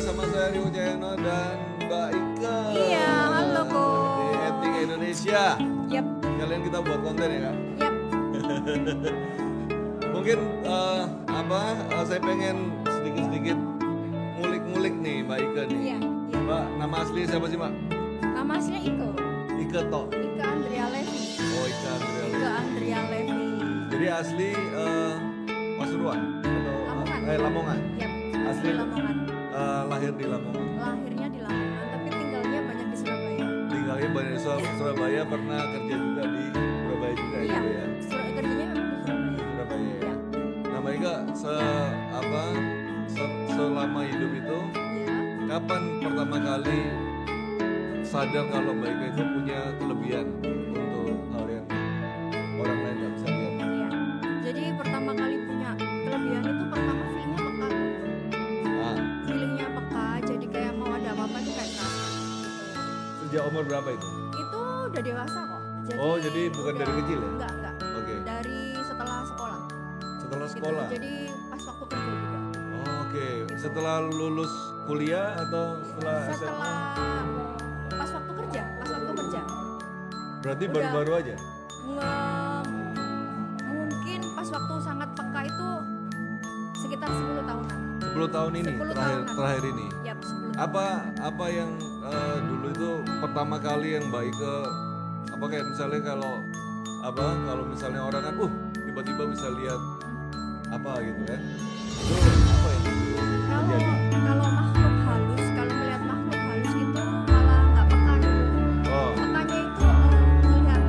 bersama saya Rio Jayano dan Mbak Ika. Iya, halo Ko. Di Etik Indonesia. Yap. Kalian kita buat konten ya Kak? Yap. Mungkin saya pengen sedikit-sedikit ngulik-ngulik nih Mbak Ika nih. Iya. Mbak, nama asli siapa sih Mbak? Nama aslinya Iko. Ika Tok. Ika Andrea Levi. Oh, Ika Andrea Levi. Ika Andrea Levi. Jadi asli Pasuruan atau Lamongan. Lamongan. Yap. Asli Lamongan. Lahir di Lamongan. Lahirnya di Lamongan, tapi tinggalnya banyak di Surabaya. Tinggalnya banyak di Surabaya, pernah kerja juga di Surabaya juga Iya. gitu ya. Kerjanya memang di Surabaya. Surabaya. Iya. Nah, Mbak Ika selama hidup itu Iya. kapan pertama kali sadar kalau Mbak Ika itu punya kelebihan untuk hal yang orang lain nggak bisa lihat? Iya. Jadi pertama kali punya kelebihan itu pertama feelingnya peka. Ah, Feelingnya peka, jadi kayak mau ada apa-apa itu kayak kerasa. sejak umur berapa itu? Itu udah dewasa kok. Jadi bukan dari kecil ya? Enggak. Oke. Dari setelah sekolah. Setelah Gitu. sekolah. Jadi pas waktu kerja juga. Oh, oke. Setelah lulus kuliah atau setelah SMA? Setelah pas waktu kerja. Berarti udah. baru-baru aja? Mungkin pas waktu sangat peka itu sekitar 10 tahunan. 10 tahun ini 10 terakhir tahunan. terakhir ini. Yap, 10 tahun. Apa yang dulu itu pertama kali yang baik ke kayak misalnya kalau misalnya orang kan tiba-tiba bisa lihat apa gitu kan. Itu apa ya? Jadi Kalau makhluk halus, kalau melihat makhluk halus itu malah nggak peka dulu. oh, Pekanya itu melihat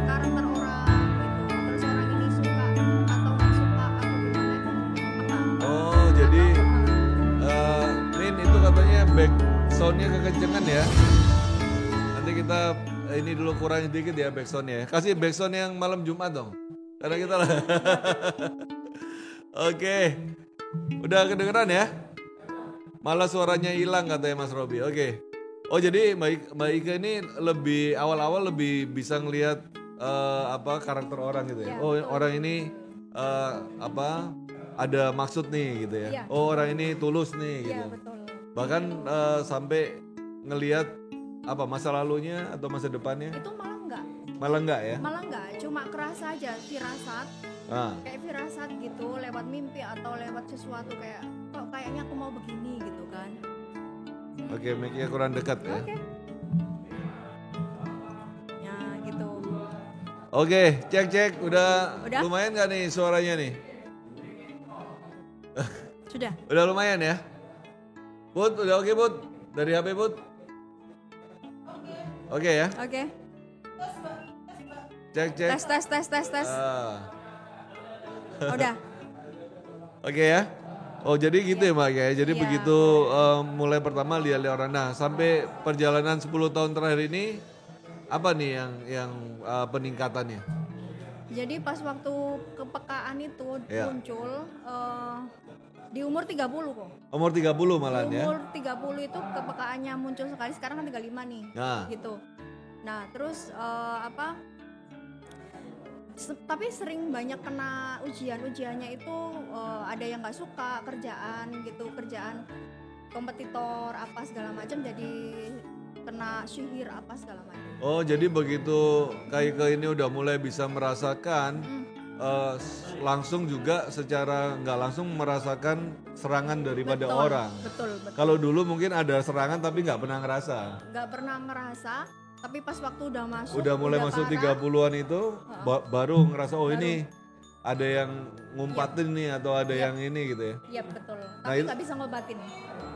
karakter orang gitu. Terus orang ini suka atau nggak suka atau gimana itu peka. oh jadi Atau, Min itu katanya back soundnya kekencengan ya. Nanti kita ini dulu kurangin dikit ya back soundnya. Kasih back sound yang malam Jumat dong. Karena kita lah. Oke. Udah kedengeran ya? Malah suaranya hilang katanya Mas Robi. Oke. Oh jadi Mbak Ika ini lebih awal-awal lebih bisa ngelihat karakter orang gitu ya. Ya, Oh betul. orang ini ada maksud nih gitu ya. Iya. Oh orang ini tulus nih iya gitu. betul. Bahkan sampai ngelihat masa lalunya atau masa depannya Itu malah enggak ya? malah nggak, cuma kerasa aja firasat. Nah, Kayak firasat gitu lewat mimpi atau lewat sesuatu kayak kok kayaknya aku mau begini gitu kan. oke, mic-nya kurang dekat ya. Oke. Ya gitu. Oke, cek udah Udah? lumayan gak nih suaranya nih? Sudah. Udah lumayan ya? Put, udah oke Put? Dari HP Put? Oke ya? Oke. Cek. Tes. Udah. Oke ya? Oh jadi gitu ya Mbak ya? Jadi Iya. begitu mulai pertama lihat orang. Nah sampai perjalanan 10 tahun terakhir ini, apa nih yang peningkatannya? Jadi pas waktu kepekaan itu Iya. muncul di umur 30 kok. Umur 30 malahan ya? Umur 30 itu kepekaannya muncul sekali, sekarang kan 35 nih. Nah. Gitu. Nah, terus tapi sering banyak kena ujiannya itu ada yang nggak suka kerjaan kompetitor apa segala macam, jadi kena sihir apa segala macam. Oh jadi begitu Kaika ini udah mulai bisa merasakan langsung juga secara nggak langsung merasakan serangan daripada Betul, orang. Betul. Kalau dulu mungkin ada serangan tapi nggak pernah ngerasa. Nggak pernah ngerasa, tapi pas waktu udah masuk, Udah mulai masuk parah, 30-an itu baru ngerasa Baru. ini ada yang ngumpatin nih atau ada yang ini gitu ya. Iya betul. Nah, Tapi itu- nggak bisa ngobatin,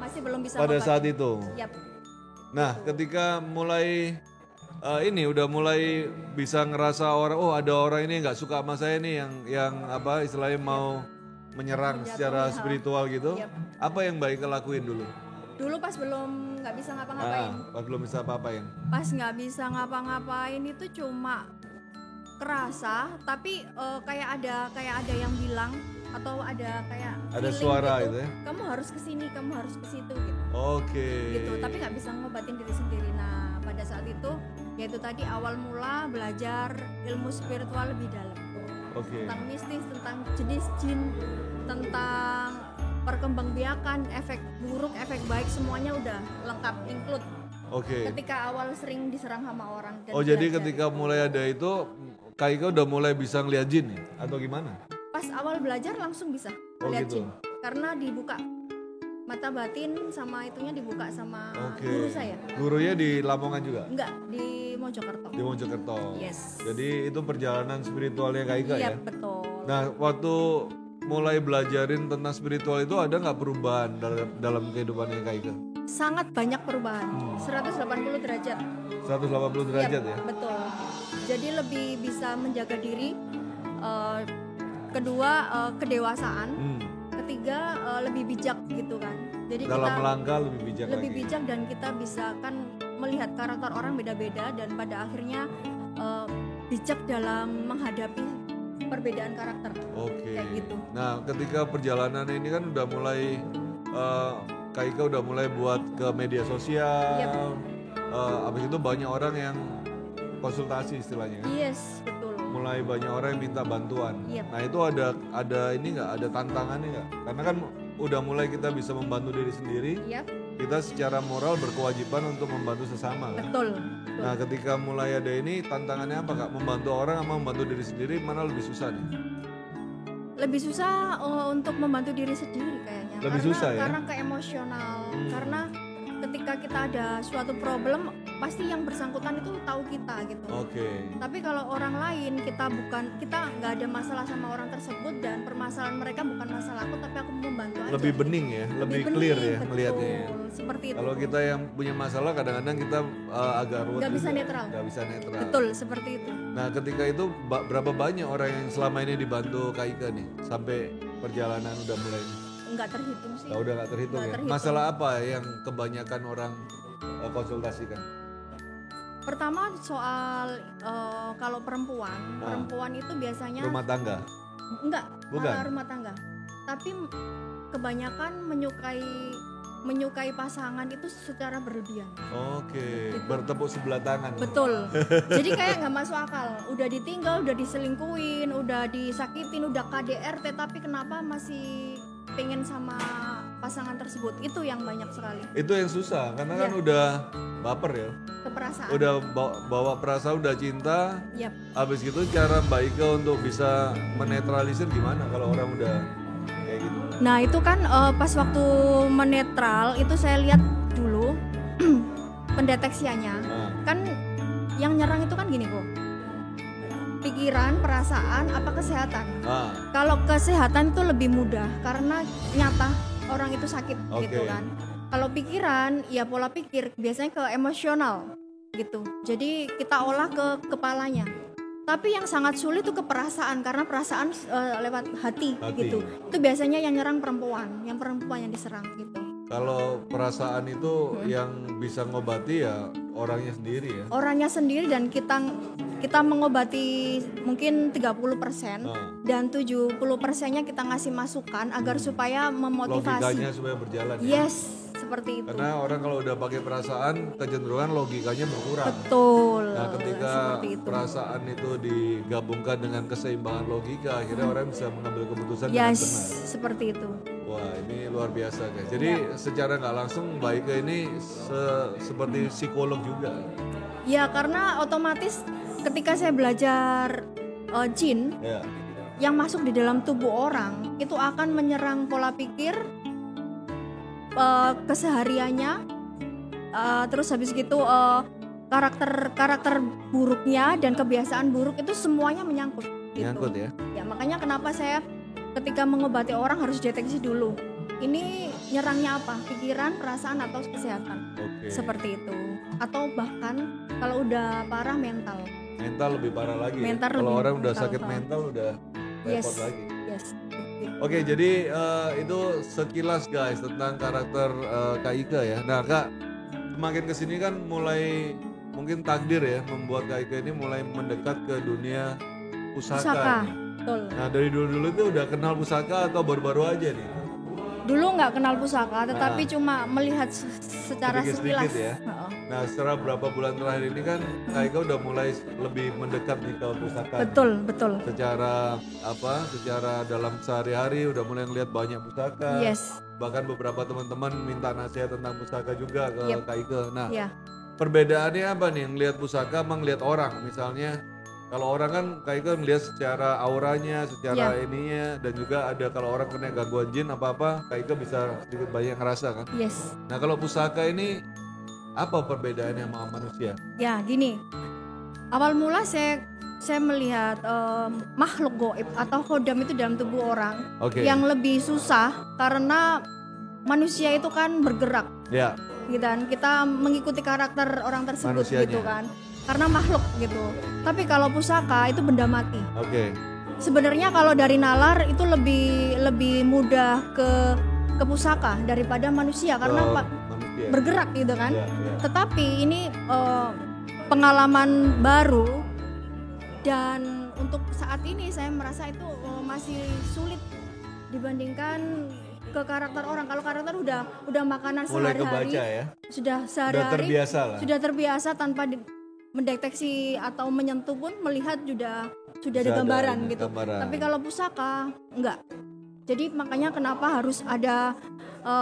masih belum bisa Pada ngobatin. saat itu. Yap. Nah, ketika mulai udah mulai bisa ngerasa orang, ada orang ini nggak suka sama saya nih yang istilahnya mau menyerang Menjatuhi, secara ha. spiritual gitu. Yap. Apa yang baik lakuin dulu? Dulu pas belum nggak bisa ngapa-ngapain, Pas belum bisa apa-apain. pas nggak bisa ngapa-ngapain itu cuma kerasa, tapi kayak ada yang bilang atau ada kayak Ada feeling suara gitu ya? Kamu harus kesini, kamu harus ke situ gitu. Oke. Gitu, tapi nggak bisa ngobatin diri sendiri. Nah pada saat itu yaitu tadi awal mula belajar ilmu spiritual lebih dalam Oke. tentang mistis, tentang jenis jin, tentang perkembangbiakan, efek buruk, efek baik semuanya udah lengkap include. Oke. Ketika awal sering diserang sama orang dan Oh jadi belajar. ketika mulai ada itu Kak Ika udah mulai bisa ngeliat jin nih atau gimana? Pas awal belajar langsung bisa Oh, lihat gitu. jin karena dibuka mata batin sama itunya dibuka sama Oke. guru saya. Gurunya di Lamongan juga? Enggak, di Mojokerto. Di Mojokerto. Yes. Jadi itu perjalanan spiritualnya Kak Ika Iya, ya? betul. Nah waktu mulai belajarin tentang spiritual itu ada nggak perubahan dalam kehidupannya Kak Ika? Sangat banyak perubahan. 180 derajat. 180 derajat Yap, ya? betul. Jadi lebih bisa menjaga diri. Kedua kedewasaan. Ketiga lebih bijak gitu kan. Jadi Dalam kita melangkah lebih bijak lebih lagi. bijak dan kita bisa kan melihat karakter orang beda-beda dan pada akhirnya bijak dalam menghadapi perbedaan karakter. Oke. Kayak gitu. Nah ketika perjalanan ini kan udah mulai Kak Ika udah mulai buat ke media sosial. Yap. Abis itu banyak orang yang konsultasi istilahnya kan? Yes, betul. Mulai banyak orang yang minta bantuan. Yep. Nah itu ada ini nggak, ada tantangannya nggak? Karena kan udah mulai kita bisa membantu diri sendiri, Yap, kita secara moral berkewajiban untuk membantu sesama kan? betul. Nah ketika mulai ada ini tantangannya apa Kak? Membantu orang sama membantu diri sendiri mana lebih susah nih? Lebih susah untuk membantu diri sendiri kayaknya. Lebih karena, susah ya? Karena ke emosional. Karena ketika kita ada suatu problem, pasti yang bersangkutan itu tahu kita gitu. Oke. Tapi kalau orang lain kita nggak ada masalah sama orang tersebut dan permasalahan mereka bukan masalah aku tapi aku membantu aja. Lebih bening ya, lebih clear bening, ya betul. melihatnya ya. Seperti itu. Kalau kita yang punya masalah kadang-kadang kita agak ruwet. Nggak bisa juga. netral. Nggak bisa netral. Betul, seperti itu. Nah ketika itu berapa banyak orang yang selama ini dibantu Kak Ika nih sampai perjalanan udah mulai? Nggak terhitung sih. Udah nggak terhitung Nggak ya. terhitung. Masalah apa yang kebanyakan orang konsultasikan? Pertama soal kalau perempuan itu biasanya Rumah tangga. enggak, Bukan? malah rumah tangga. Tapi kebanyakan menyukai pasangan itu secara berlebihan. Oke. Bertepuk sebelah tangan. Betul. Jadi kayak nggak masuk akal. Udah ditinggal, udah diselingkuhin, udah disakitin, udah KDRT, tapi kenapa masih pengen sama pasangan tersebut? Itu yang banyak sekali. Itu yang susah karena kan Iya. udah baper ya. Keperasaan. Udah bawa perasaan, udah cinta. Yap. Habis gitu cara Mbak Ika untuk bisa menetralisir gimana kalau orang udah kayak gitu? Nah itu kan pas waktu menetral itu saya lihat dulu pendeteksiannya. Nah, Kan yang nyerang itu kan gini kok, pikiran, perasaan, apa kesehatan. nah, Kalau kesehatan itu lebih mudah karena nyata orang itu sakit gitu Oke. kan. Kalau pikiran ya pola pikir biasanya ke emosional gitu. Jadi kita olah ke kepalanya. Tapi yang sangat sulit itu ke perasaan karena perasaan lewat hati gitu. Itu biasanya yang nyerang perempuan yang diserang gitu. kalau perasaan itu yang bisa ngobati ya orangnya sendiri ya. Orangnya sendiri dan kita mengobati mungkin 30% Nah, dan 70%-nya kita ngasih masukan agar supaya memotivasi. logikanya supaya berjalan ya. Yes, seperti itu. Karena orang kalau udah pakai perasaan kecenderungan logikanya berkurang. Betul. Nah ketika Seperti itu. perasaan itu digabungkan dengan keseimbangan logika, akhirnya orang bisa mengambil keputusan dengan Yes, benar. seperti itu. Wah ini luar biasa guys. Jadi secara nggak langsung Mbak Ika ini seperti psikolog juga. Ya karena otomatis ketika saya belajar jin Ya. yang masuk di dalam tubuh orang itu akan menyerang pola pikir, kesehariannya, terus habis gitu karakter buruknya dan kebiasaan buruk itu semuanya menyangkut. Gitu. Nyangkut ya. Ya makanya kenapa saya ketika mengobati orang harus deteksi dulu. Ini nyerangnya apa? Pikiran, perasaan atau kesehatan? Oke. Seperti itu. Atau bahkan kalau udah parah mental. Mental lebih parah lagi. Ya. Mental Kalau lebih orang udah mental, sakit Pak. mental udah Yes. repot lagi. Yes. Oke, jadi itu sekilas guys tentang karakter Kak Ika ya. Nah Kak, semakin kesini kan mulai mungkin takdir ya membuat Kak Ika ini mulai mendekat ke dunia pusaka. Pusaka. nih. Betul. Nah dari dulu-dulu itu udah kenal pusaka atau baru-baru aja nih? Dulu nggak kenal pusaka, tetapi cuma melihat secara Sedikit-sedikit sekilas. ya. Heeh. Nah setelah berapa bulan terakhir ini kan Kak Ika udah mulai lebih mendekat nih ke pusaka. Betul, betul. Secara secara dalam sehari-hari udah mulai ngeliat banyak pusaka. Yes. Bahkan beberapa teman-teman minta nasihat tentang pusaka juga ke Yep. Kak Ika. Nah Ya, perbedaannya apa nih ngelihat pusaka sama ngelihat orang? Misalnya kalau orang kan Kak Ika ngelihat secara auranya, secara ininya, dan juga ada kalau orang kena gangguan jin apa-apa Kak Ika bisa sedikit banyak ngerasa kan. yes. Nah kalau pusaka ini apa perbedaannya sama manusia? Ya, gini. Awal mula saya melihat makhluk goib atau khodam itu dalam tubuh orang Oke. yang lebih susah karena manusia itu kan bergerak, Ya, gitu kan. Kita mengikuti karakter orang tersebut Manusianya. gitu kan. Karena makhluk gitu. Tapi kalau pusaka itu benda mati. oke. Sebenarnya kalau dari nalar itu lebih mudah ke pusaka daripada manusia karena Manusia. bergerak gitu kan. Ya, ya. Tetapi ini pengalaman baru dan untuk saat ini saya merasa itu masih sulit dibandingkan ke karakter orang. Kalau karakter udah makanan Mulai sehari-hari, kebaca ya. sudah Udah sehari-hari terbiasa lah. sudah terbiasa tanpa mendeteksi atau menyentuh pun melihat sudah ada gambaran gitu. gambaran. Tapi kalau pusaka enggak. Jadi makanya kenapa harus ada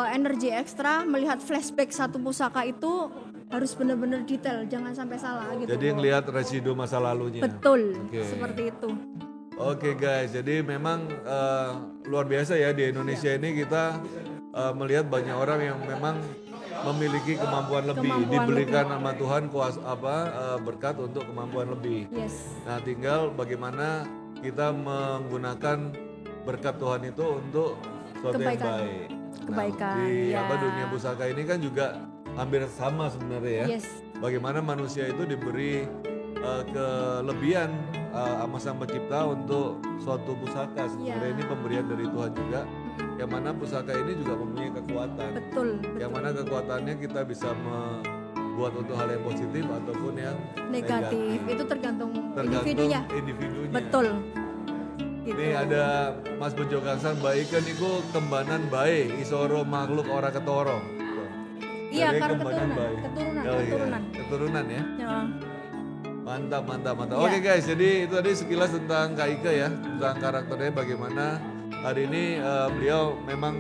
energi ekstra melihat flashback satu pusaka itu harus benar-benar detail, jangan sampai salah gitu. Jadi ngelihat residu masa lalunya. Betul, Oke. seperti itu. Oke guys, jadi memang luar biasa ya di Indonesia ini kita melihat banyak orang yang memang memiliki kemampuan lebih, Kemampuan diberikan sama Tuhan berkat untuk kemampuan lebih. Yes. Nah, tinggal bagaimana kita menggunakan berkat Tuhan itu untuk sesuatu yang Kebaikan. baik. Kebaikan, Nah, di ya. dunia pusaka ini kan juga hampir sama sebenarnya ya. Yes. Bagaimana manusia itu diberi kelebihan sama Sang Pencipta untuk suatu pusaka. Sebenarnya Ya. ini pemberian dari Tuhan juga. Yang mana pusaka ini juga mempunyai kekuatan. Betul. Yang mana kekuatannya kita bisa membuat untuk hal yang positif ataupun yang Negatif itu tergantung Tergantung individunya. individunya. Betul. Gitu. Ini ada Mas Bejo Gangsan baik kan niku kembanan baik isoro makhluk ora ketoro. Iya, Jadi karena kembanan baik. keturunan. Oh, iya. Keturunan ya. Ya. Mantap. Iya. Oke guys, jadi itu tadi sekilas tentang Kak Ika ya, tentang karakternya bagaimana hari ini beliau memang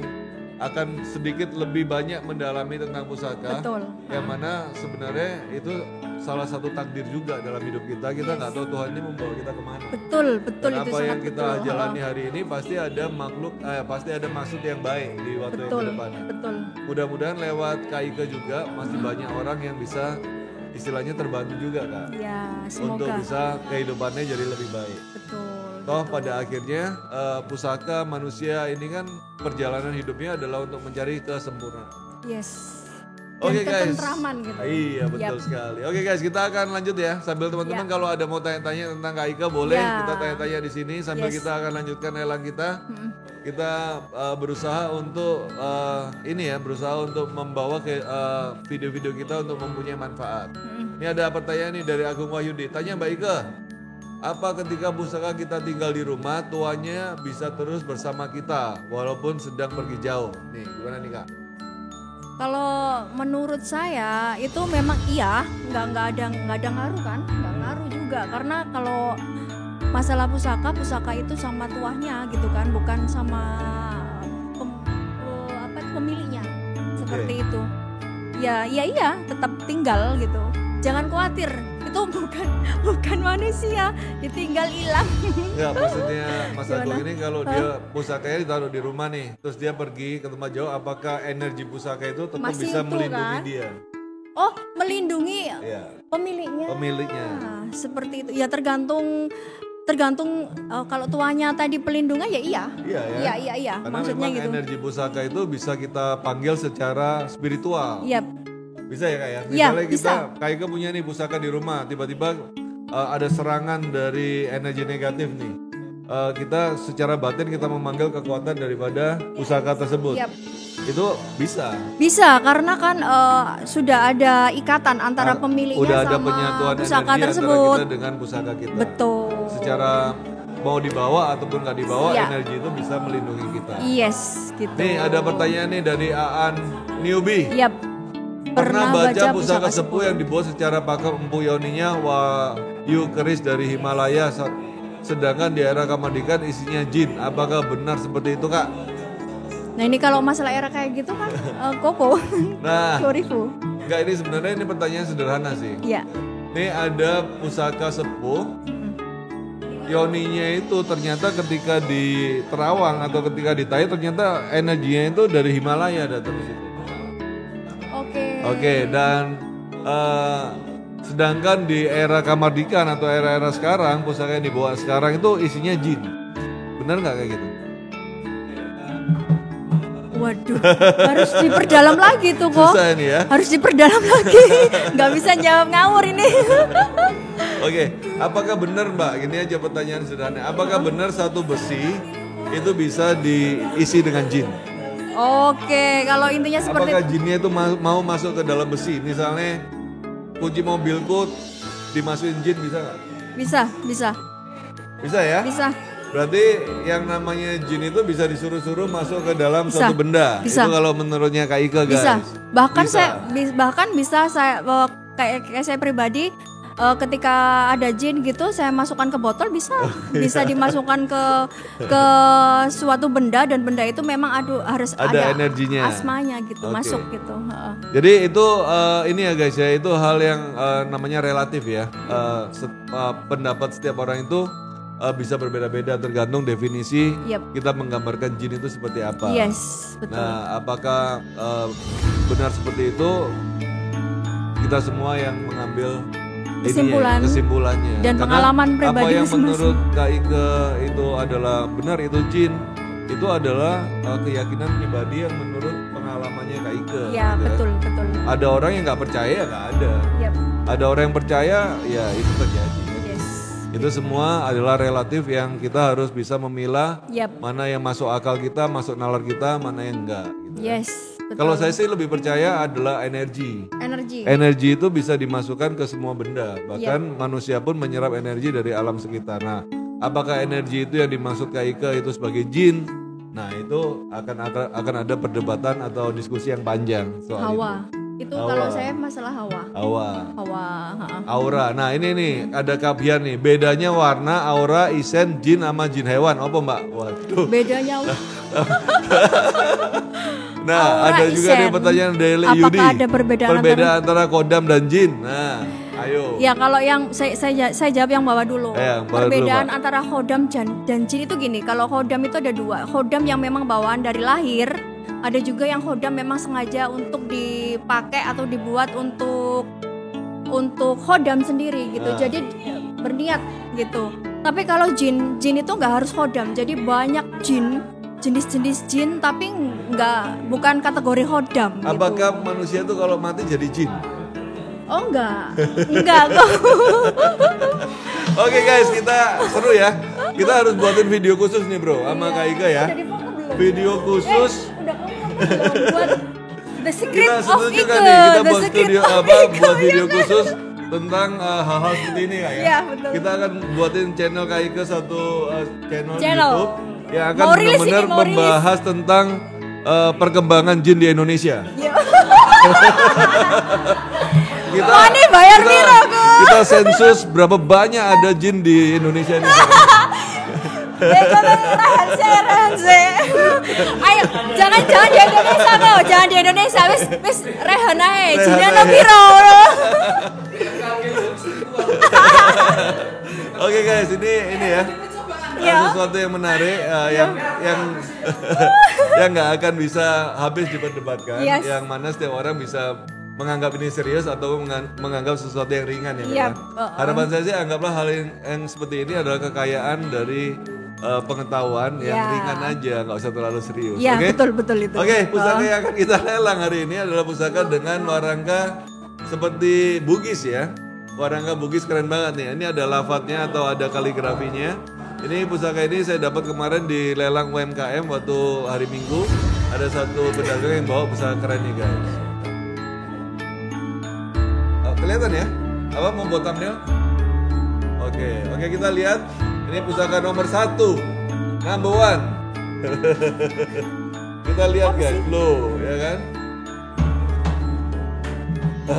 akan sedikit lebih banyak mendalami tentang pusaka. Betul. Yang mana sebenarnya itu salah satu takdir juga dalam hidup kita. Kita nggak tahu Tuhan ini membawa kita kemana. Betul Dan itu apa sangat yang kita betul. jalani hari ini pasti ada pasti ada maksud yang baik di waktu yang Betul. ke depan. Betul. Mudah-mudahan lewat Kak Ika juga masih banyak orang yang bisa istilahnya terbantu juga Kak. Ya, Untuk semoga. bisa kehidupannya jadi lebih baik. Betul. Toh pada akhirnya pusaka manusia ini kan perjalanan hidupnya adalah untuk mencari kesempurnaan. Yes. Oke Dan guys. ketentraman gitu. Iya betul sekali. Oke guys, kita akan lanjut ya. Sambil teman-teman kalau ada mau tanya-tanya tentang Kak Ika boleh Ya. kita tanya-tanya di sini sambil Yes. kita akan lanjutkan lelang kita. Kita berusaha untuk berusaha untuk membawa ke video-video kita untuk mempunyai manfaat. Ini ada pertanyaan nih dari Agung Wahyudi. Tanya Mbak Ika, apa ketika pusaka kita tinggal di rumah, tuannya bisa terus bersama kita walaupun sedang pergi jauh? Nih, gimana nih Kak? Kalau menurut saya itu memang iya, nggak ada ngaruh kan, nggak ngaruh juga karena kalau masalah pusaka itu sama tuahnya gitu kan, bukan sama pemiliknya seperti itu. Ya iya tetap tinggal gitu. Jangan khawatir, itu bukan manusia, ditinggal hilang. Enggak, maksudnya Mas Agung Gimana? ini kalau dia pusakanya ditaruh di rumah nih, terus dia pergi ke tempat jauh, apakah energi pusaka itu tetap Masih bisa utuh, melindungi kan? dia? Oh, melindungi Iya, pemiliknya. pemiliknya. Nah, seperti itu. Ya tergantung kalau tuanya tadi pelindungan ya iya. Iya ya. Iya. Karena Maksudnya memang gitu. energi pusaka itu bisa kita panggil secara spiritual. Yap. Bisa ya Kak ya? Iya, Misalnya kita, bisa. Kak Ika punya nih pusaka di rumah, tiba-tiba ada serangan dari energi negatif nih. Kita secara batin kita memanggil kekuatan daripada pusaka tersebut. Yap. Itu bisa. Bisa karena kan sudah ada ikatan antara pemiliknya Udah ada sama penyatuan pusaka energi tersebut. antara kita dengan pusaka kita. Betul. Secara mau dibawa ataupun nggak dibawa, Iya. energi itu bisa melindungi kita. Yes, gitu. Nih ada pertanyaan nih dari Aan Newbie. Yap. Pernah baca pusaka sepuh yang dibuat secara pakem empu yoninya Wahyu keris dari Himalaya, sedangkan di era Kamardikan isinya jin. Apakah benar seperti itu, Kak? Nah ini kalau masalah era kayak gitu kan Koko. Nah, Korifu. enggak, ini sebenarnya ini pertanyaan sederhana sih. Iya. Ini ada pusaka sepuh, yoninya itu ternyata ketika di Terawang atau ketika di Tai ternyata energinya itu dari Himalaya datang ke situ. Oke, dan sedangkan di era Kamardikan atau era-era sekarang, pusaka yang dibawa sekarang itu isinya jin. Benar nggak kayak gitu? Waduh, harus diperdalam lagi tuh kok. Susah ini ya. Harus diperdalam lagi. Nggak bisa jawab ngawur ini. Oke, apakah benar Mbak? Gini aja pertanyaan sederhana. Apakah benar satu besi itu bisa diisi dengan jin? Oke, kalau intinya seperti Apakah jinnya itu mau masuk ke dalam besi? Misalnya kunci mobilku dimasukin jin bisa nggak? bisa, Bisa ya? bisa. Berarti yang namanya jin itu bisa disuruh-suruh masuk ke dalam Bisa. suatu benda. Bisa. Itu kalau menurutnya Kak Ika guys. Bisa. Bahkan Bisa. saya kayak saya pribadi ketika ada jin gitu saya masukkan ke botol bisa dimasukkan ke suatu benda dan benda itu memang harus Ada energinya. asmanya gitu Oke. masuk gitu. Jadi itu ini ya guys ya, itu hal yang namanya relatif ya. Pendapat setiap orang itu bisa berbeda-beda tergantung definisi Yap. kita menggambarkan jin itu seperti apa. Yes, betul. Nah, apakah benar seperti itu? Kita semua yang mengambil kesimpulannya. dan Karena pengalaman pribadi apa yang masing-masing. menurut Kak Ike itu adalah benar, itu jin, itu adalah keyakinan pribadi yang menurut pengalamannya Kak Ike. Ya, gitu betul. Ada orang yang nggak percaya ya nggak ada. Yap. Ada orang yang percaya ya itu terjadi. Yes. Itu semua adalah relatif yang kita harus bisa memilah Yap. mana yang masuk akal kita, masuk nalar kita, mana yang enggak. Gitu. Yes. Betul. Kalau saya sih lebih percaya adalah energi. energi. Energi itu bisa dimasukkan ke semua benda, bahkan manusia pun menyerap energi dari alam sekitar. Nah, apakah energi itu yang dimaksud Kak Ika itu sebagai jin? Nah, itu akan ada perdebatan atau diskusi yang panjang soal Hawa. Itu Hawa. kalau saya masalah hawa. Hawa. Aura. Nah, ini nih ada kabian nih. Bedanya warna, aura, isen, jin sama jin hewan. Apa Mbak? Waduh. Bedanya Nah, Aura, ada juga nih isen. pertanyaan dari Apakah Yudi. ada perbedaan antara kodam dan jin? Nah, ayo. ya kalau yang saya jawab yang bawah dulu. Yang bawah Perbedaan dulu, Mbak. antara khodam dan jin itu gini. Kalau khodam itu ada dua. Khodam yang memang bawaan dari lahir. Ada juga yang khodam memang sengaja untuk dipakai atau dibuat untuk khodam sendiri gitu. Nah. Jadi berniat gitu. Tapi kalau jin itu nggak harus khodam. Jadi banyak jenis-jenis jin tapi bukan kategori khodam gitu. Apakah manusia itu kalau mati jadi jin? Oh enggak kok. Oke guys, kita seru ya. Kita harus buatin video khusus nih bro, sama Kak Ika ya. Udah di-foto belum? Video khusus. Udah belum buat The Secret Kita of setuju Ike. kan nih, kita The buat Secret studio of apa, Ike, buat ya video kan? khusus tentang hal-hal seperti ini Kak ya. Iya, betul. Kita akan buatin channel Kak Ika satu channel Channel. YouTube yang akan Mau rilis benar-benar ini, mau rilis. membahas tentang perkembangan jin di Indonesia. Kita, Wah, ini bayar kita- piro, kok? Kita sensus berapa banyak ada jin di Indonesia ini. Rehanse. Ayo, jangan di Indonesia kok, jangan di Indonesia. Wis rehan ae. Jinnya piro? Oke guys, ini ya. Ya. Sesuatu yang menarik yang yang nggak akan bisa habis diperdebatkan, Yes. yang mana setiap orang bisa menganggap ini serius atau menganggap sesuatu yang ringan ya. Yap. Kan? Harapan saya sih anggaplah hal yang seperti ini adalah kekayaan dari pengetahuan yang Ya. ringan aja, nggak usah terlalu serius. Iya, Oke? betul itu. Oke, pusaka yang akan kita lelang hari ini adalah pusaka dengan warangka seperti Bugis ya. Warangka Bugis keren banget nih. Ini ada lafadznya atau ada kaligrafinya. Ini pusaka ini saya dapat kemarin di lelang UMKM waktu hari Minggu. Ada satu pedagang yang bawa pusaka keren nih guys. Kelihatan ya? Apa mau buat thumbnail? Oke, kita lihat. Ini Ini pusaka nomor 1, number 1. Kita lihat guys, loh, ya kan?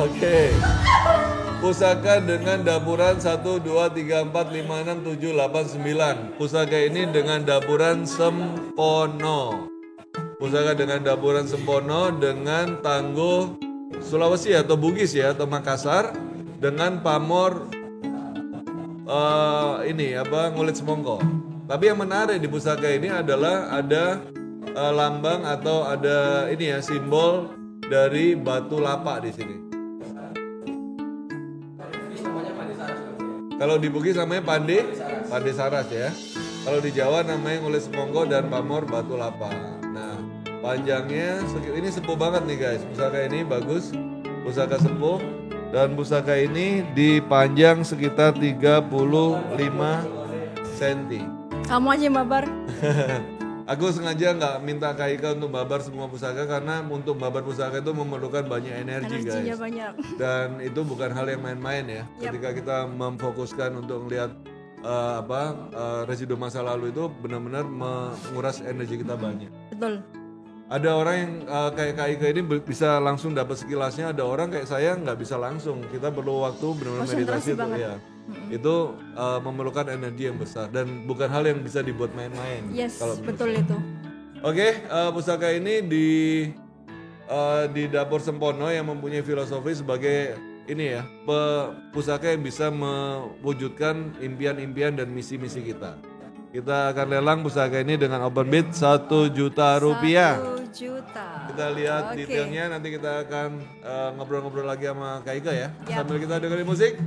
Oke. Pusaka dengan dapuran 1, 2, 3, 4, 5, 6, 7, 8, 9. Pusaka ini dengan dapuran sempono. Pusaka dengan dapuran sempono dengan tangguh Sulawesi atau Bugis ya, atau Makassar, dengan pamor ngulit semongko. Tapi yang menarik di pusaka ini adalah ada lambang atau ada ini ya, simbol dari batu lapak di sini. Kalau di Bugis namanya Pande Saras ya. Kalau di Jawa namanya ngulit semongko dan pamor batu lapak. Nah, panjangnya ini sepuh banget nih guys. Pusaka ini bagus, pusaka sepuh, dan pusaka ini dipanjang sekitar 35 cm. Kamu aja babar. Aku sengaja nggak minta Kak Ika untuk babar semua pusaka karena untuk babar pusaka itu memerlukan banyak energi guys. Energinya banyak. Dan itu bukan hal yang main-main ya. Ketika kita memfokuskan untuk melihat residu masa lalu itu benar-benar menguras energi kita banyak. Betul. Ada orang yang kayak Kak Ika ini bisa langsung dapat sekilasnya, ada orang kayak saya nggak bisa langsung. Kita perlu waktu benar-benar meditasi tuh ya. Itu memerlukan energi yang besar dan bukan hal yang bisa dibuat main-main. Yes, betul itu. Oke, pusaka ini di dapur sempono yang mempunyai filosofi sebagai ini ya, pusaka yang bisa mewujudkan impian-impian dan misi-misi kita. Kita akan lelang pusaka ini dengan open bid 1 juta rupiah. 1 juta. Kita lihat detailnya, nanti kita akan ngobrol-ngobrol lagi sama Kak Ika ya. Sambil kita dengerin musik.